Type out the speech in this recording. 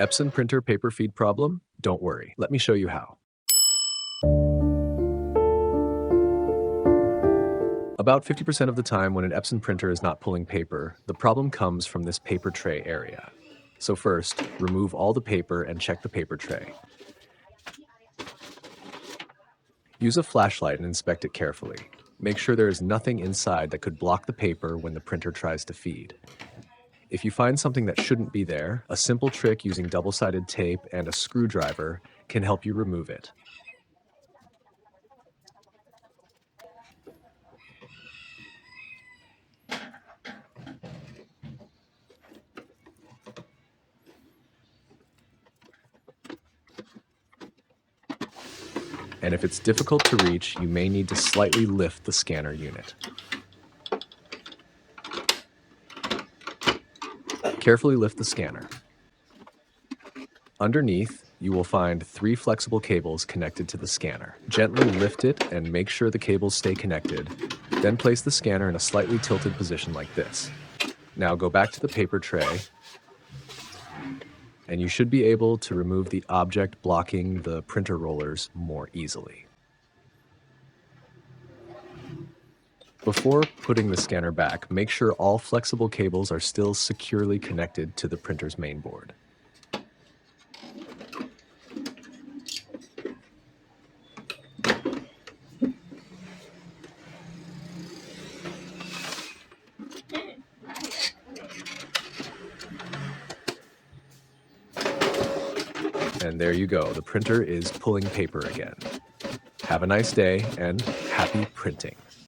Epson printer paper feed problem? Don't worry, let me show you how. About 50% of the time when an Epson printer is not pulling paper, the problem comes from this paper tray area. So first, remove all the paper and check the paper tray. Use a flashlight and inspect it carefully. Make sure there is nothing inside that could block the paper when the printer tries to feed. If you find something that shouldn't be there, a simple trick using double-sided tape and a screwdriver can help you remove it. And if it's difficult to reach, you may need to slightly lift the scanner unit. Carefully lift the scanner. Underneath, you will find 3 flexible cables connected to the scanner. Gently lift it and make sure the cables stay connected. Then place the scanner in a slightly tilted position like this. Now go back to the paper tray, and you should be able to remove the object blocking the printer rollers more easily. Before putting the scanner back, make sure all flexible cables are still securely connected to the printer's main board. And there you go, the printer is pulling paper again. Have a nice day and happy printing.